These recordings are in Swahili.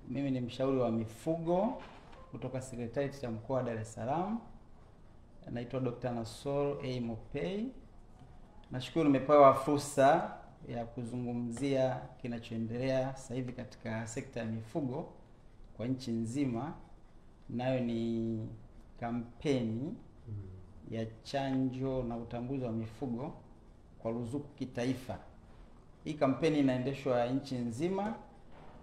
Mimi ni mshauri wa mifugo kutoka Secretariat ya Mkoa wa Dar es Salaam. Naitwa Dr. Nasoro A. Mopey. Nashukuru nimepewa fursa ya kuzungumzia kinachoendelea sasa hivi katika sekta ya mifugo kwa nchi nzima. Nayo ni kampeni ya chanjo na utambuzi wa mifugo kwa ruzuku kitaifa. Hii kampeni inaendeshwa nchi nzima,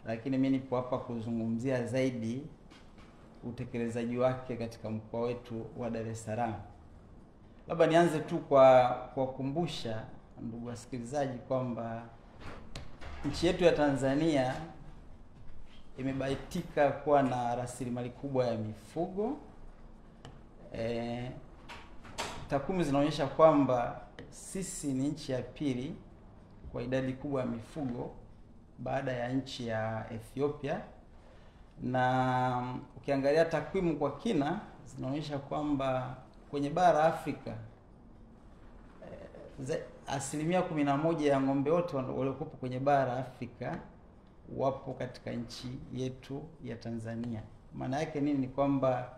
lakini mimi nipo hapa kuzungumzia zaidi utekelezaji wake katika mkoa wetu wa Dar es Salaam. Labda nianze tu kwa kukumbusha ndugu wasikilizaji kwamba nchi yetu ya Tanzania imebahatika kuwa na rasilimali kubwa ya mifugo. Takwimu zinaonyesha kwamba sisi ni nchi ya pili kwa idadi kubwa ya mifugo baada ya nchi ya Ethiopia, na ukiangalia takwimu kwa kina zinaonyesha kwamba kwenye bara Afrika asilimia 11 ya ng'ombe wote waliokuwa kwenye bara Afrika wapo katika nchi yetu ya Tanzania. Maana yake nini? Ni kwamba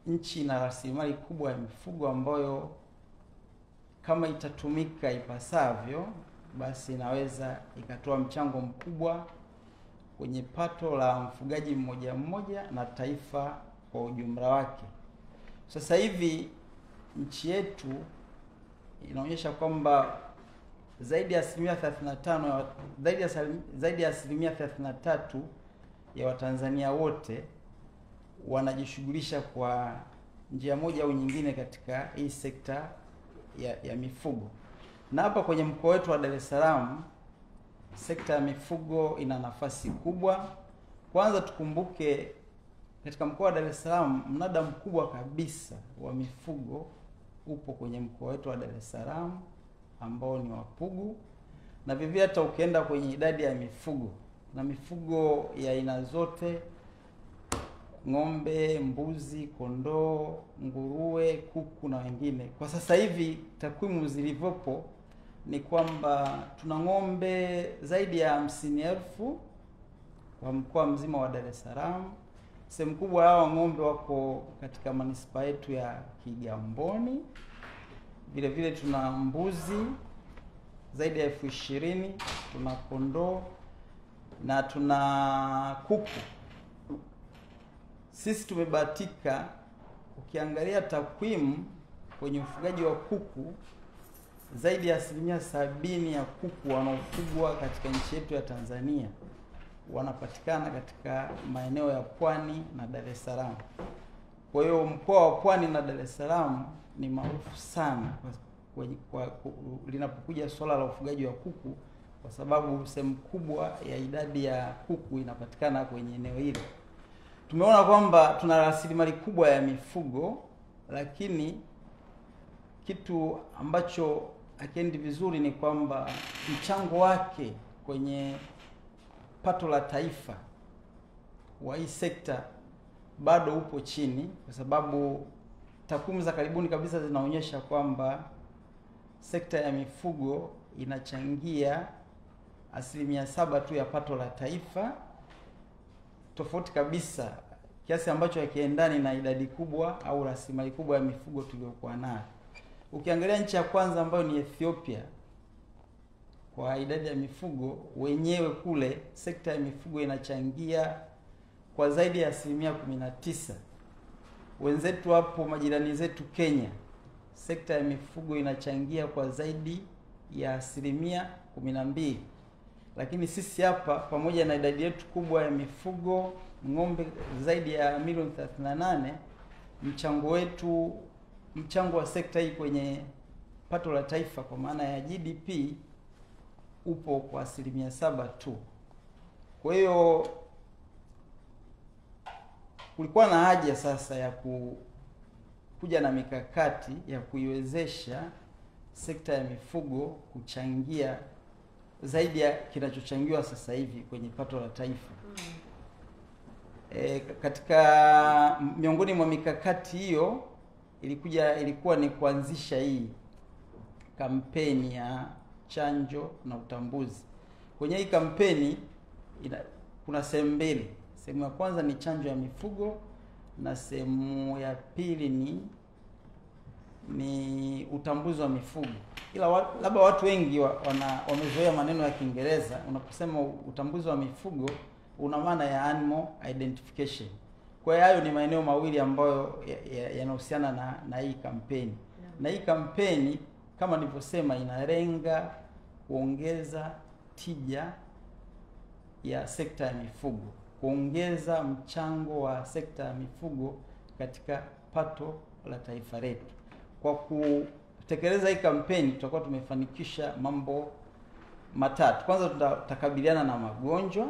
nchi ina rasilimali kubwa ya mifugo ambayo kama itatumika ipasavyo, basi inaweza ikatoa mchango mkubwa kwenye pato la mfugaji mmoja mmoja na taifa kwa ujumla wake. Sasa hivi nchi yetu inaonyesha kwamba zaidi ya asilimia 33 ya Watanzania wote wanajishughulisha kwa njia moja au nyingine katika hii sekta ya mifugo. Na hapa kwenye mkoa wetu wa Dar es Salaam sekta ya mifugo ina nafasi kubwa. Kwanza tukumbuke katika mkoa wa Dar es Salaam mnada mkubwa kabisa wa mifugo upo kwenye mkoa wetu wa Dar es Salaam ambao ni wapugu, na vivyo hata ukienda kwenye idadi ya mifugo na mifugo ya aina zote, ng'ombe, mbuzi, kondoo, nguruwe, kuku na wengine. Kwa sasa hivi takwimu zilivyopo ni kwamba tuna ng'ombe zaidi ya 50,000 kwa mkoa mzima wa Dar es Salaam. Sehemu kubwa hao ng'ombe wako katika manispaa yetu ya Kigamboni. Vile vile tuna mbuzi zaidi ya 20,000, tuna kondoo na tuna kuku. Sisi tumebahatika, ukiangalia takwimu kwenye ufugaji wa kuku, zaidi ya 70% ya kuku wanaofugwa katika nchi yetu ya Tanzania wanapatikana katika maeneo ya Pwani na Dar es Salaam. Kwa hiyo mkoa wa Pwani na Dar es Salaam ni maarufu sana linapokuja swala la ufugaji wa kuku, kwa sababu sehemu kubwa ya idadi ya kuku inapatikana kwenye eneo hilo. Tumeona kwamba tuna rasilimali kubwa ya mifugo, lakini kitu ambacho hakiendi vizuri ni kwamba mchango wake kwenye pato la taifa wa hii sekta bado upo chini, kwa sababu takwimu za karibuni kabisa zinaonyesha kwamba sekta ya mifugo inachangia 7% tu ya pato la taifa, tofauti kabisa, kiasi ambacho hakiendani na idadi kubwa au rasilimali kubwa ya mifugo tuliyokuwa nayo. Ukiangalia nchi ya kwanza ambayo ni Ethiopia, kwa idadi ya mifugo wenyewe kule sekta ya mifugo inachangia kwa zaidi ya 19%. Wenzetu hapo majirani zetu Kenya, sekta ya mifugo inachangia kwa zaidi ya 12%. Lakini sisi hapa pamoja na idadi yetu kubwa ya mifugo, ng'ombe zaidi ya milioni 38, mchango wa sekta hii kwenye pato la taifa kwa maana ya GDP upo kwa 7% tu. Kwa hiyo kulikuwa na haja sasa ya kuja na mikakati ya kuiwezesha sekta ya mifugo kuchangia zaidi ya kinachochangiwa sasa hivi kwenye pato la taifa. Katika miongoni mwa mikakati hiyo ilikuwa ni kuanzisha hii kampeni ya chanjo na utambuzi. Kwenye hii kampeni kuna sehemu mbili. Sehemu ya kwanza ni chanjo ya mifugo na sehemu ya pili ni utambuzi wa mifugo. Ila labda watu wengi wamezoea maneno ya Kiingereza. Unaposema utambuzi wa mifugo una maana ya animal identification. Kwa hiyo hayo ni maeneo mawili ambayo yanahusiana na hii kampeni. Na hii kampeni kama nilivyosema inalenga kuongeza tija ya sekta ya mifugo, kuongeza mchango wa sekta ya mifugo katika pato la taifa letu. Kwa kutekeleza hii kampeni tutakuwa tumefanikisha mambo matatu. Kwanza tutakabiliana na magonjwa,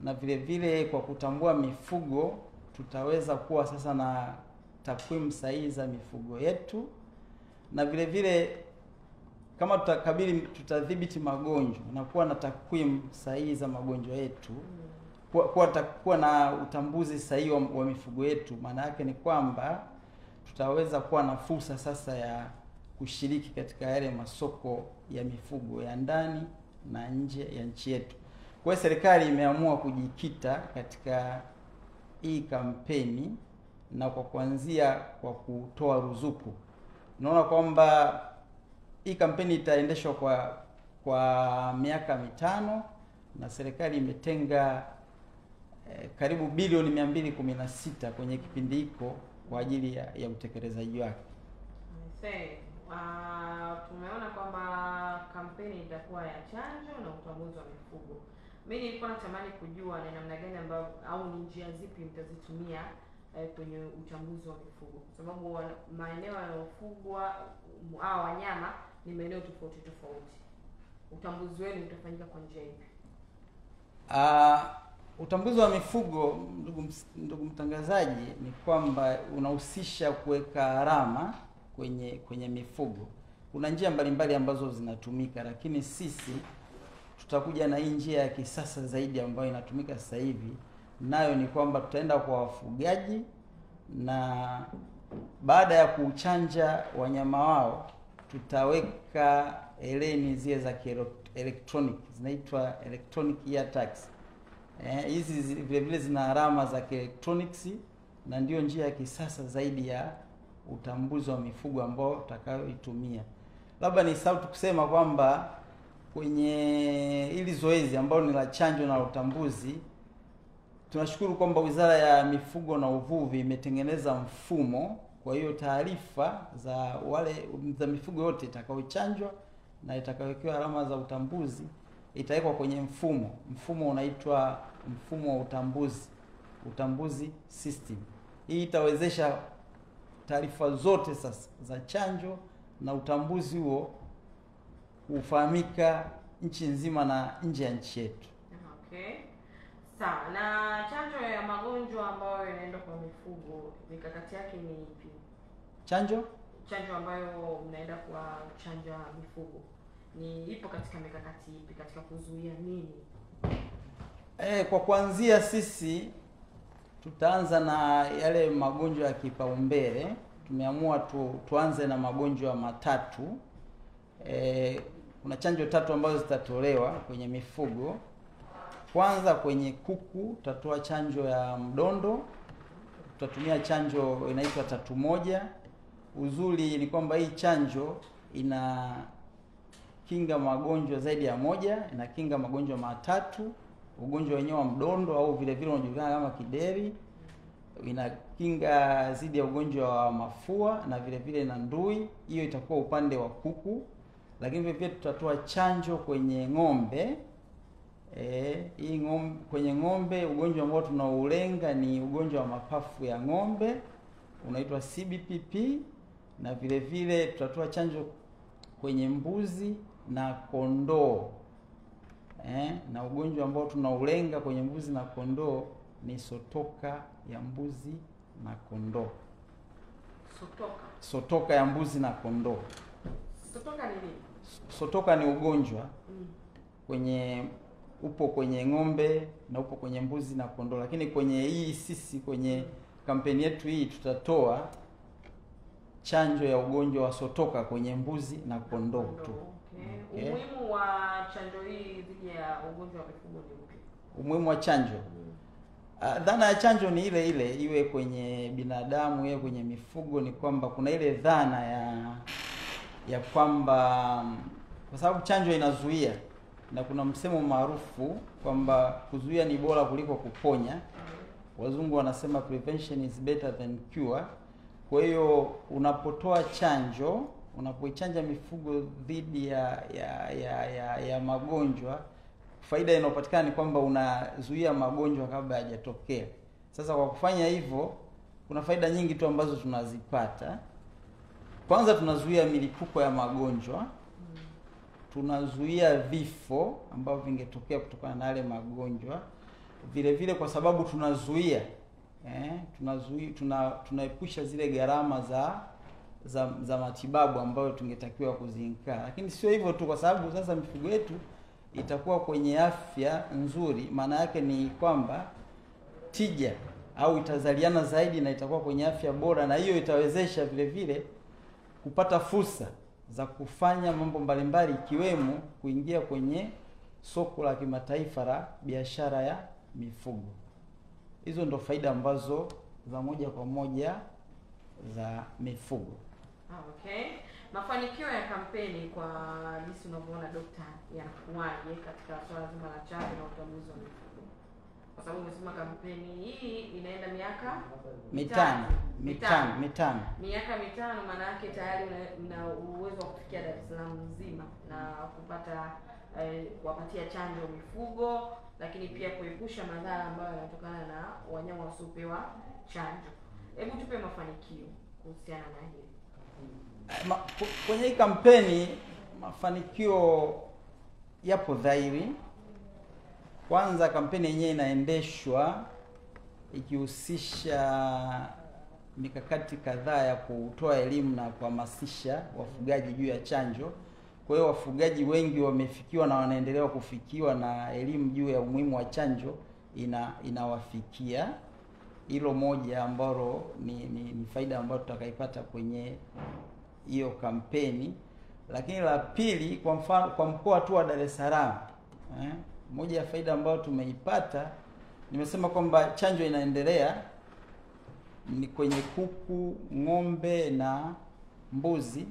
na vile vile kwa kutambua mifugo tutaweza kuwa sasa na takwimu sahihi za mifugo yetu, na vile vile kama tutadhibiti magonjwa na kuwa na takwimu sahihi za magonjwa yetu, kuwa na utambuzi sahihi wa mifugo yetu, maana yake ni kwamba tutaweza kuwa na fursa sasa ya kushiriki katika yale masoko ya mifugo ya ndani na nje ya nchi yetu. Kwa hiyo serikali imeamua kujikita katika hii kampeni, na kwa kuanzia kwa kutoa ruzuku. Naona kwamba hii kampeni itaendeshwa kwa miaka mitano, na serikali imetenga karibu bilioni 216 kwenye kipindi hiko kwa ajili ya utekelezaji wake. Tumeona kwamba kampeni itakuwa ya chanjo na utambuzi wa mifugo. Mimi nilikuwa natamani kujua ni namna gani ambayo au ni njia zipi mtazitumia kwenye utambuzi wa mifugo, sababu maeneo yanayofugwa au wanyama ni maeneo tofauti tofauti. Utambuzi wenu utafanyika kwa njia ipi? Utambuzi wa mifugo, ndugu mtangazaji, ni kwamba unahusisha kuweka alama kwenye mifugo. Kuna njia mbalimbali ambazo zinatumika, lakini sisi tutakuja na hii njia ya kisasa zaidi ambayo inatumika sasa hivi. Nayo ni kwamba tutaenda kwa wafugaji, na baada ya kuchanja wanyama wao tutaweka eleni zile za electronic, zinaitwa electronic ear tags. Hizi vile vile zina alama za electronics, na ndio njia ya kisasa zaidi ya utambuzi wa mifugo ambao tutakayoitumia. Labda ni sauti kusema kwamba kwenye hili zoezi ambalo ni la chanjo na utambuzi, tunashukuru kwamba Wizara ya Mifugo na Uvuvi imetengeneza mfumo. Kwa hiyo taarifa za mifugo yote itakayochanjwa na itakayowekewa alama za utambuzi itawekwa kwenye mfumo unaitwa mfumo wa utambuzi system. Hii itawezesha taarifa zote sasa za chanjo na utambuzi huo kufahamika nchi nzima na nje ya nchi yetu. Okay. Sawa. Na chanjo ya magonjwa ambayo yanaenda kwa mifugo, mikakati yake ni ipi? Chanjo ambayo mnaenda kwa chanja mifugo ni ipo katika mikakati ipi katika kuzuia nini? Kwa kuanzia sisi tutaanza na yale magonjwa ya kipaumbele. Tumeamua tuanze na magonjwa matatu. Kuna chanjo 3 ambazo zitatolewa kwenye mifugo. Kwanza kwenye kuku tutatoa chanjo ya mdondo. Tutatumia chanjo inaitwa 3-1. Uzuri ni kwamba hii chanjo ina kinga magonjwa zaidi ya moja, inakinga magonjwa matatu. Ugonjwa wenyewe wa mdondo au vile vile unajulikana kama kideri, inakinga dhidi ya ugonjwa wa mafua na vile vile na ndui. Hiyo itakuwa upande wa kuku. Lakini vile vile tutatoa chanjo kwenye ng'ombe. Kwenye ng'ombe ugonjwa ambao tunaulenga ni ugonjwa wa mapafu ya ng'ombe unaitwa CBPP, na vile vile tutatoa chanjo kwenye mbuzi na kondoo. Na ugonjwa ambao tunaulenga kwenye mbuzi na kondoo ni sotoka ya mbuzi na kondoo. Sotoka ya mbuzi na kondoo. Sotoka ni nini? Sotoka ni ugonjwa upo kwenye ng'ombe na upo kwenye mbuzi na kondoo, lakini kwenye kampeni yetu hii tutatoa chanjo ya ugonjwa wa sotoka kwenye mbuzi na kondoo tu. Okay. Umuhimu wa chanjo hii dhidi ya ugonjwa wa mifugo ni upi? Umuhimu wa chanjo Dhana ya chanjo ni ile ile, iwe kwenye binadamu iwe kwenye mifugo. Ni kwamba kuna ile dhana ya kwamba kwa sababu chanjo inazuia, na kuna msemo maarufu kwamba kuzuia ni bora kuliko kuponya. Wazungu wanasema prevention is better than cure. Kwa hiyo unapotoa chanjo, unapoichanja mifugo dhidi ya magonjwa, faida inayopatikana ni kwamba unazuia magonjwa kabla hayajatokea. Sasa kwa kufanya hivyo, kuna faida nyingi tu ambazo tunazipata. Kwanza, tunazuia milipuko ya magonjwa, tunazuia vifo ambavyo vingetokea kutokana na yale magonjwa. Vile vile kwa sababu tunazuia tunaepusha zile gharama za matibabu ambayo tungetakiwa kuziinkaa. Lakini sio hivyo tu, kwa sababu sasa mifugo yetu itakuwa kwenye afya nzuri, maana yake ni kwamba tija au itazaliana zaidi na itakuwa kwenye afya bora, na hiyo itawezesha vile vile kupata fursa za kufanya mambo mbalimbali, ikiwemo kuingia kwenye soko la kimataifa la biashara ya mifugo. Hizo ndo faida ambazo za moja kwa moja za mifugo. Okay. Mafanikio ya kampeni kwa jinsi unavyoona Dokta yanakuaje katika swala zima la chanjo na utambuzi wa mifugo? Kwa sababu umesema kampeni hii inaenda miaka mitano. Miaka mitano, maana yake tayari una uwezo wa kufikia Dar es Salaam nzima na kupata kuwapatia chanjo mifugo, lakini pia kuepusha madhara ambayo yanatokana na wanyama wasiopewa chanjo. Hebu tupe mafanikio kuhusiana na hili. Kwenye hii kampeni mafanikio yapo dhahiri. Kwanza, kampeni yenyewe inaendeshwa ikihusisha mikakati kadhaa ya kutoa elimu na kuhamasisha wafugaji juu ya chanjo. Kwa hiyo wafugaji wengi wamefikiwa na wanaendelea kufikiwa na elimu juu ya umuhimu wa chanjo inawafikia. Hilo moja ambalo ni faida ambayo tutakaipata kwenye hiyo kampeni. Lakini la pili, kwa mfano kwa mkoa tu wa Dar es Salaam, moja ya faida ambayo tumeipata, nimesema kwamba chanjo inaendelea ni kwenye kuku, ng'ombe na mbuzi,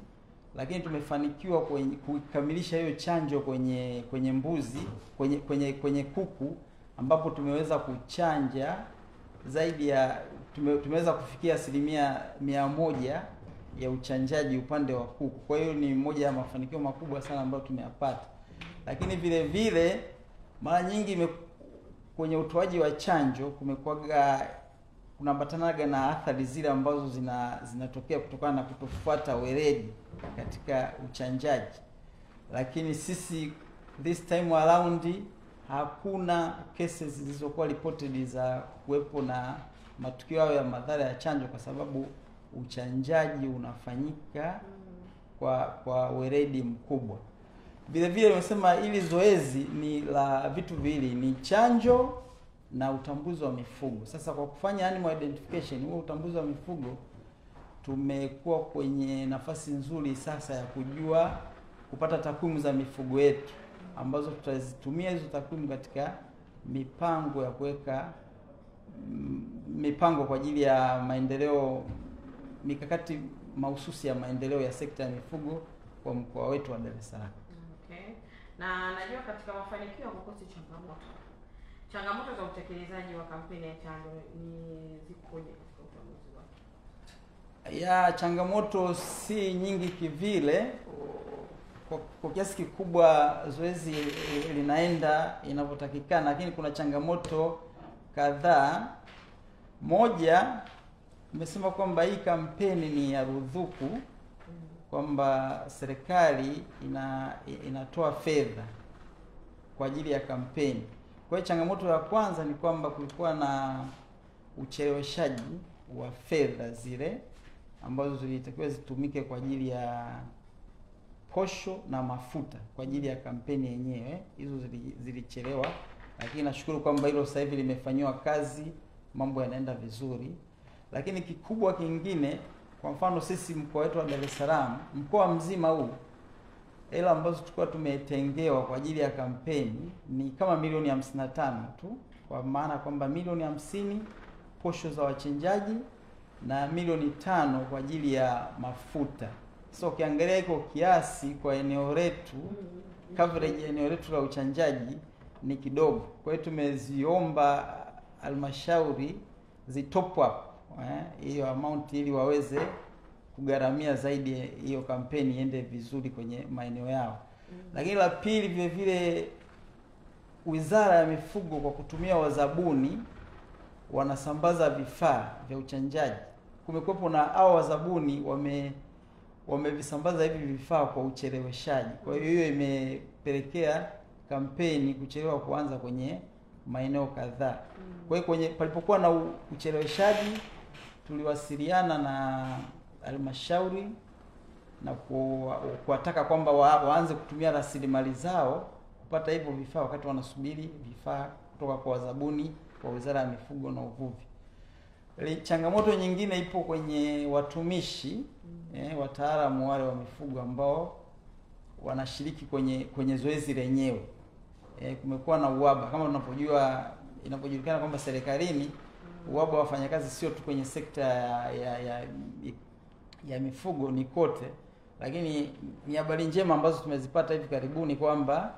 lakini tumefanikiwa kukamilisha hiyo chanjo kwenye mbuzi, kwenye kuku, ambapo tumeweza kuchanja zaidi ya tumeweza kufikia 100% ya uchanjaji upande wa kuku. Kwa hiyo ni moja ya mafanikio makubwa sana ambayo tumeyapata. Lakini vile vile mara nyingi kwenye utoaji wa chanjo kunaambatanaga na athari zile ambazo zinatokea kutokana na kutofuata weledi katika uchanjaji. Lakini sisi this time around hakuna cases zilizokuwa reported za kuwepo na matukio hayo ya madhara ya chanjo, kwa sababu uchanjaji unafanyika kwa weledi mkubwa. Vile vile nimesema hili zoezi ni la vitu viwili, ni chanjo na utambuzi wa mifugo. Sasa kwa kufanya animal identification, huo utambuzi wa mifugo, tumekuwa kwenye nafasi nzuri sasa ya kupata takwimu za mifugo yetu, ambazo tutazitumia hizo takwimu katika mipango ya kuweka mipango kwa ajili ya maendeleo, mikakati mahususi ya maendeleo ya sekta ya mifugo kwa mkoa wetu wa Dar es Salaam. Okay. Na najua katika mafanikio kukosi changamoto za utekelezaji wa kampeni ya chanjo ni zikoje katika utambuzi wake? Changamoto si nyingi kivile. Kwa kiasi kikubwa zoezi linaenda inavyotakikana, lakini kuna changamoto kadhaa. Moja, nimesema kwamba hii kampeni ni ya ruzuku, kwamba serikali inatoa fedha kwa ajili ya kampeni. Kwa hiyo changamoto ya kwanza ni kwamba kulikuwa na ucheleweshaji wa fedha zile ambazo zilitakiwa zitumike kwa ajili ya posho na mafuta kwa ajili ya kampeni yenyewe. Hizo zilichelewa, lakini nashukuru kwamba hilo sasa hivi limefanywa kazi, mambo yanaenda vizuri. Lakini kikubwa kingine, kwa mfano sisi mkoa wetu wa Dar es Salaam, mkoa mzima huu, hela ambazo tulikuwa tumetengewa kwa ajili ya kampeni ni kama milioni 55 tu, kwa maana kwamba milioni 50 posho za wachinjaji na milioni 5 kwa ajili ya mafuta. So ukiangalia iko kiasi kwa eneo letu, coverage ya eneo letu la uchanjaji ni kidogo. Kwa hiyo tumeziomba halmashauri top up hiyo amount ili waweze kugharamia zaidi hiyo kampeni iende vizuri kwenye maeneo yao. Lakini la pili, vile vile Wizara ya Mifugo kwa kutumia wazabuni wanasambaza vifaa vya uchanjaji. Kumekuwepo na hao wazabuni wamevisambaza hivi vifaa kwa ucheleweshaji. Kwa hiyo imepelekea kampeni kuchelewa kuanza kwenye maeneo kadhaa. Kwa hiyo kwenye palipokuwa na ucheleweshaji, tuliwasiliana na halmashauri na kuwataka kwamba waanze kutumia rasilimali zao kupata hivyo vifaa wakati wanasubiri vifaa kutoka kwa wazabuni kwa Wizara ya Mifugo na Uvuvi. Changamoto nyingine ipo kwenye watumishi wataalamu wale wa mifugo ambao wanashiriki kwenye zoezi lenyewe. Kumekuwa na uhaba kama tunapojua, inapojulikana kwamba serikalini uhaba wa wafanyakazi sio tu kwenye sekta ya mifugo, ni kote. Lakini ni habari njema ambazo tumezipata hivi karibuni kwamba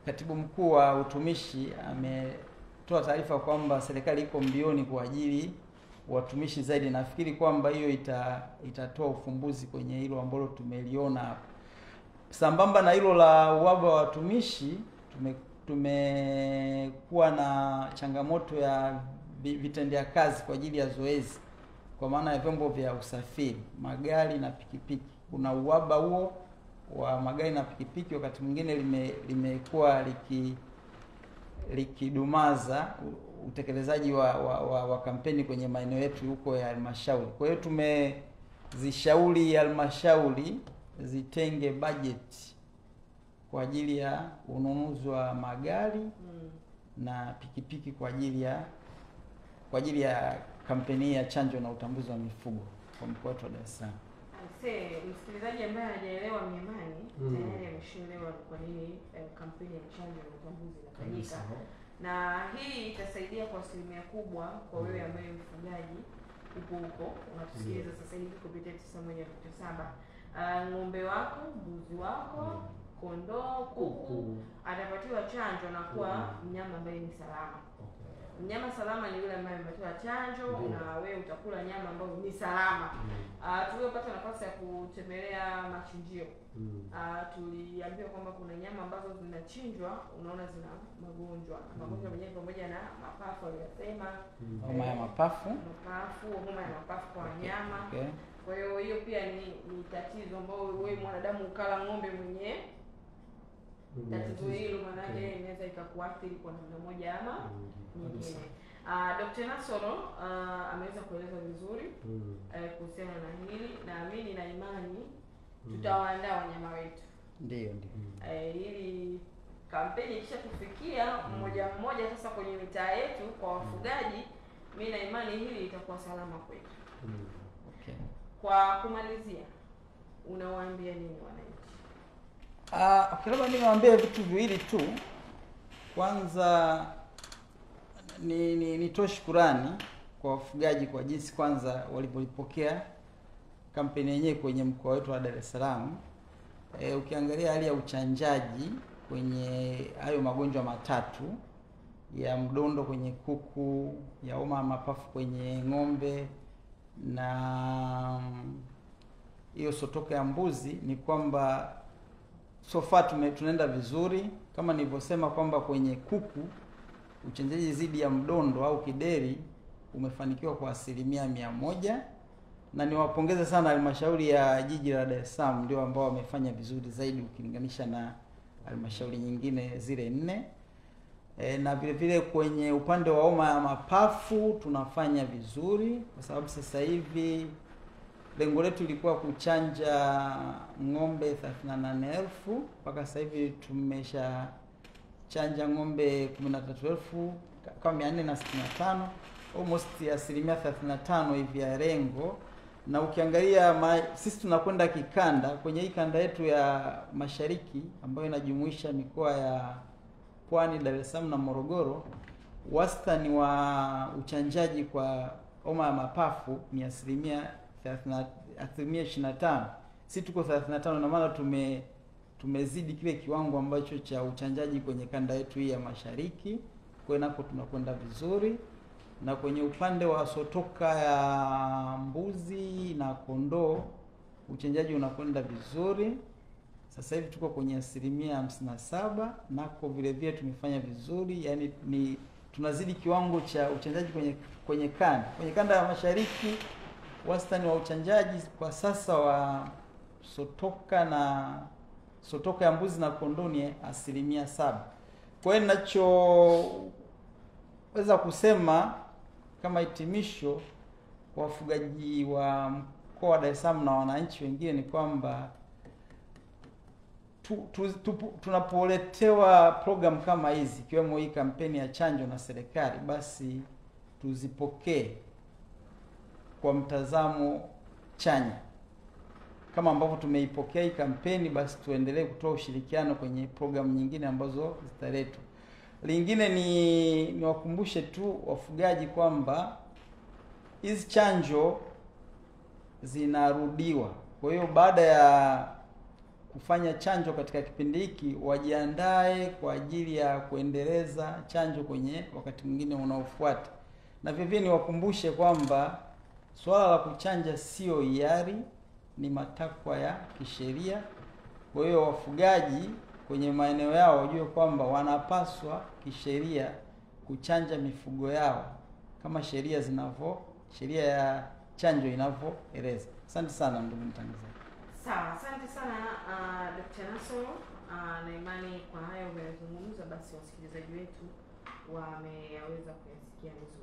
Katibu Mkuu wa Utumishi ametoa taarifa kwamba serikali iko mbioni kwa ajili watumishi zaidi. Nafikiri kwamba hiyo itatoa ufumbuzi kwenye hilo ambalo tumeliona hapo. Sambamba na hilo la uhaba wa watumishi, tumekuwa na changamoto ya vitendea kazi kwa ajili ya zoezi, kwa maana ya vyombo vya usafiri, magari na pikipiki. Kuna uhaba huo wa magari na pikipiki, wakati mwingine limekuwa likidumaza utekelezaji wa kampeni kwenye maeneo yetu huko ya halmashauri. Kwa hiyo tumezishauri halmashauri zitenge budget kwa ajili ya ununuzi wa magari na pikipiki kwa ajili ya kampeni ya chanjo na utambuzi wa mifugo kwa mkoa wetu wa Dar es Salaam. Msikilizaji ambaye hajaelewa miamani tayari ameshaelewa kwa nini kampeni ya chanjo na utambuzi inafanyika. Na hii itasaidia kwa asilimia kubwa kwa wewe ambaye mfugaji upo huko unatusikiliza sasa hivi kupitia 91.7. Ng'ombe wako, mbuzi wako, kondoo, kuku atapatiwa chanjo na kuwa mnyama ambaye ni salama. Mnyama salama ni yule ambaye amepatiwa chanjo na wewe utakula nyama ambayo ni salama. Tulipata nafasi ya kutembelea machinjio. Tuliambiwa kwamba kuna nyama ambazo zinachinjwa unaona zina magonjwa. Magonjwa yenyewe pamoja na mapafu aliyosema, homa ya mapafu, homa ya mapafu kwa wanyama. Kwa hiyo pia ni tatizo ambao wewe mwanadamu ukala ng'ombe mwenyewe tatizo hilo maanake inaweza ikakuathiri kwa namna moja ama nyingine. Dr. Nasoro ameweza kueleza vizuri kuhusiana na hili, na mimi nina imani tutawaandaa wanyama wetu. Ndio. Ili kampeni ikishakufikia mmoja mmoja sasa kwenye mitaa yetu kwa wafugaji, mimi na imani hili itakuwa salama kwetu. Okay. Kwa kumalizia, unawaambia nini wananchi? Labda niwaambie vitu viwili tu. Kwanza nitoe shukrani kwa wafugaji kwa jinsi kwanza walivyopokea kampeni yenyewe kwenye mkoa wetu wa Dar es Salaam. Ukiangalia hali ya uchanjaji kwenye hayo magonjwa matatu ya mdondo kwenye kuku, ya homa ya mapafu kwenye ng'ombe na hiyo sotoka ya mbuzi, ni kwamba so far tunaenda vizuri. Kama nilivyosema kwamba kwenye kuku uchanjaji dhidi ya mdondo au kideri umefanikiwa kwa 100%, na niwapongeze sana halmashauri ya jiji la Dar es Salaam, ndio ambao wamefanya vizuri zaidi ukilinganisha na halmashauri nyingine zile 4. Na vile vile kwenye upande wa homa ya mapafu tunafanya vizuri, kwa sababu sasa hivi lengo letu lilikuwa kuchanja ng'ombe 38,000, mpaka sasa hivi tumesha chanja ng'ombe 13,000 kama 465, almost 35% hivi ya lengo. Na ukiangalia sisi tunakwenda kikanda, kwenye hii kanda yetu ya mashariki ambayo inajumuisha mikoa ya Pwani, Dar es Salaam na Morogoro, wastani wa uchanjaji kwa homa ya mapafu ni 25%. Si tuko 35, na maana tumezidi kile kiwango ambacho cha uchanjaji kwenye kanda yetu hii ya mashariki. Kwa hiyo nako tunakwenda vizuri, na kwenye upande wa sotoka ya mbuzi na kondoo uchanjaji unakwenda vizuri. Sasa hivi tuko kwenye 57%, nako vile vile tumefanya vizuri, yani ni tunazidi kiwango cha uchanjaji kwenye kanda ya mashariki. Wastani wa uchanjaji kwa sasa wa sotoka ya mbuzi na kondoo ni 7%. Kwa hiyo ninachoweza kusema kama hitimisho kwa wafugaji wa mkoa wa Dar es Salaam na wananchi wengine ni kwamba tunapoletewa program kama hizi, ikiwemo hii kampeni ya chanjo na serikali, basi tuzipokee kwa mtazamo chanya. Kama ambavyo tumeipokea hii kampeni, basi tuendelee kutoa ushirikiano kwenye program nyingine ambazo zitaletwa. Lingine ni wakumbushe tu wafugaji kwamba hizi chanjo zinarudiwa. Kwa hiyo baada ya kufanya chanjo katika kipindi hiki, wajiandae kwa ajili ya kuendeleza chanjo kwenye wakati mwingine unaofuata. Na vivyo niwakumbushe kwamba swala la kuchanja sio hiari, ni matakwa ya kisheria. Kwa hiyo wafugaji kwenye maeneo yao wajue kwamba wanapaswa kisheria kuchanja mifugo yao kama sheria ya chanjo inavyoeleza. Asante sana ndugu mtangazaji. Sawa, asante sana Dr. Nasoro. Na imani kwa hayo umezungumza, basi wasikilizaji wetu wameyaweza kuyasikia vizuri.